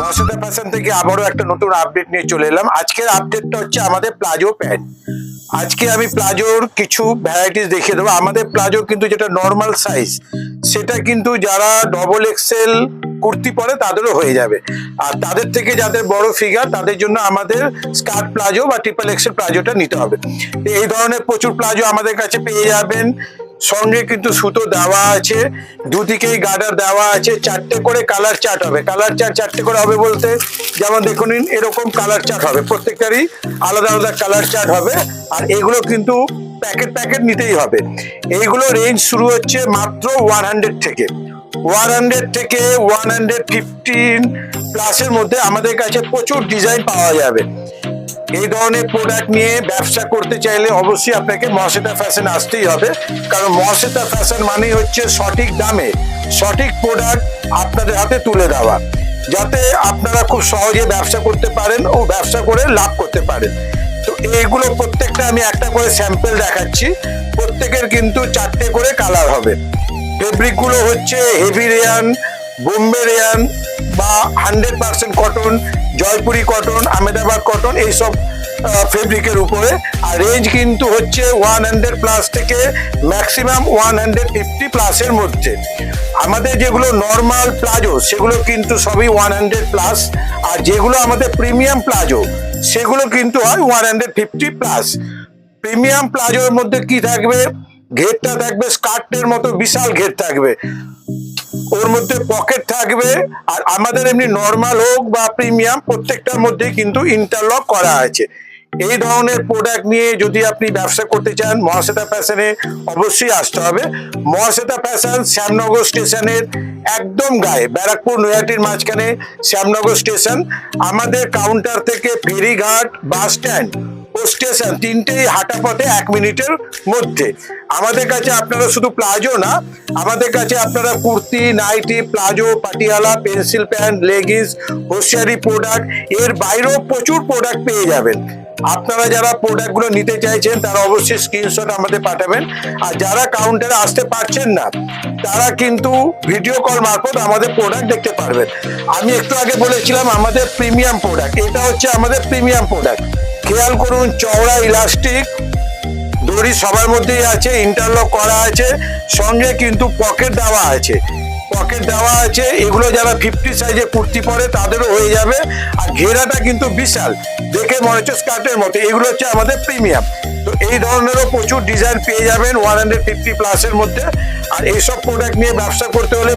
Mahasweta fashion থেকে আবারও একটা নতুন আপডেট নিয়ে চলে এলাম। আজকের আপডেটটা হচ্ছে আমাদের প্লাজো প্যান্ট। আজকে আমি প্লাজোর কিছু ভ্যারাইটিস দেখিয়ে দেবো। আমাদের প্লাজো কিন্তু যেটা নর্মাল সাইজ, সেটা কিন্তু যারা ডবল এক্সেল কুর্তি পরে তাদেরও হয়ে যাবে। আর তাদের থেকে যাদের বড় ফিগার, তাদের জন্য আমাদের স্কার্ট প্লাজো বা ট্রিপল এক্সেল প্লাজোটা নিতে হবে। এই ধরনের প্রচুর প্লাজো আমাদের কাছে পেয়ে যাবেন। সঙ্গে কিন্তু সুতো দেওয়া আছে, দুদিকেই গার্ডার দেওয়া আছে। 4টে করে কালার চার্ট হবে। কালার চার্ট 4টে করে হবে বলতে, যেমন দেখুন এরকম কালার চার্ট হবে, প্রত্যেকটারই আলাদা আলাদা কালার চার্ট হবে। আর এগুলো কিন্তু প্যাকেট প্যাকেট নিতেই হবে। এইগুলো রেঞ্জ শুরু হচ্ছে মাত্র 100 থেকে 115 প্লাসের মধ্যে আমাদের কাছে প্রচুর ডিজাইন পাওয়া যাবে। এই ধরনের প্রোডাক্ট নিয়ে ব্যবসা করতে চাইলে অবশ্যই আপনাকে মহাশ্বেতা ফ্যাশন আসতেই হবে, কারণ মহাশ্বেতা ফ্যাশন মানেই হচ্ছে সঠিক দামে সঠিক প্রোডাক্ট আপনাদের হাতে তুলে দেওয়া, যাতে আপনারা খুব সহজে ব্যবসা করতে পারেন ও ব্যবসা করে লাভ করতে পারেন। তো এইগুলো প্রত্যেকটা আমি একটা করে স্যাম্পল দেখাচ্ছি। প্রত্যেকের কিন্তু 4টে করে কালার হবে। ফেব্রিক গুলো হচ্ছে হেভি রেয়ান, বোম্বে রেয়ান বা 100% cotton, Jaipuri cotton, Ahmedabad cotton, এইসব ফেব্রিকের উপরে। আর রেঞ্জ কিন্তু হচ্ছে 100 প্লাস থেকে ম্যাক্সিমাম 150 প্লাসের মধ্যে। আমাদের যেগুলো নর্মাল প্লাজো সেগুলো কিন্তু সবই 100 প্লাস, আর যেগুলো আমাদের প্রিমিয়াম প্লাজো সেগুলো কিন্তু হয় 150 প্লাস। প্রিমিয়াম প্লাজোর মধ্যে কি থাকবে? ঘেরটা থাকবে স্কার্টের মতো বিশাল ঘের থাকবে, ওর মধ্যে পকেট থাকবে। আর আমাদের এমনি নর্মাল হোক বা প্রিমিয়াম, প্রত্যেকটার মধ্যে কিন্তু ইন্টারলক করা আছে। এই ধরনের প্রোডাক্ট নিয়ে যদি আপনি ব্যবসা করতে চান, মহাশ্বেতা ফ্যাশনে অবশ্যই আসতে হবে। মহাশ্বেতা ফ্যাশন শ্যামনগর স্টেশনের একদম গায়ে, ব্যারাকপুর নৈহাটির মাঝখানে শ্যামনগর স্টেশন। আমাদের কাউন্টার থেকে ফেরিঘাট, বাস স্ট্যান্ড ও স্টেশন তিনটেই হাঁটা পথে 1 মিনিটের মধ্যে। আমাদের কাছে আপনারা শুধু প্লাজো না, আমাদের কাছে আপনারা kurti, nightie, palazzo, Patiala, pencil pant, leggings, hosiery product, এর বাইরেও প্রচুর প্রোডাক্ট পেয়ে যাবেন। আপনারা যারা প্রোডাক্টগুলো নিতে চাইছেন তারা অবশ্যই স্ক্রিনশট আমাদের পাঠাবেন। আর যারা কাউন্টারে আসতে পারছেন না, তারা কিন্তু ভিডিও কল মারফত আমাদের প্রোডাক্ট দেখতে পারবেন। আমি একটু আগে বলেছিলাম আমাদের প্রিমিয়াম প্রোডাক্ট, এটা হচ্ছে আমাদের প্রিমিয়াম প্রোডাক্ট। খেয়াল করুন, চওড়া ইলাস্টিক দড়ি সবার মধ্যেই আছে, ইন্টারলক করা আছে, সঙ্গে কিন্তু পকেট দেওয়া আছে। এগুলো যারা 50 সাইজে কুর্তি পরে তাদেরও হয়ে যাবে। আর ঘেরাটা কিন্তু বিশাল, দেখে মনে হচ্ছে স্কার্টের মতো। এগুলো হচ্ছে আমাদের প্রিমিয়াম। তো এই ধরনেরও প্রচুর ডিজাইন পেয়ে যাবেন 150 প্লাসের মধ্যে। আর এইসব প্রোডাক্ট নিয়ে ব্যবসা করতে হলে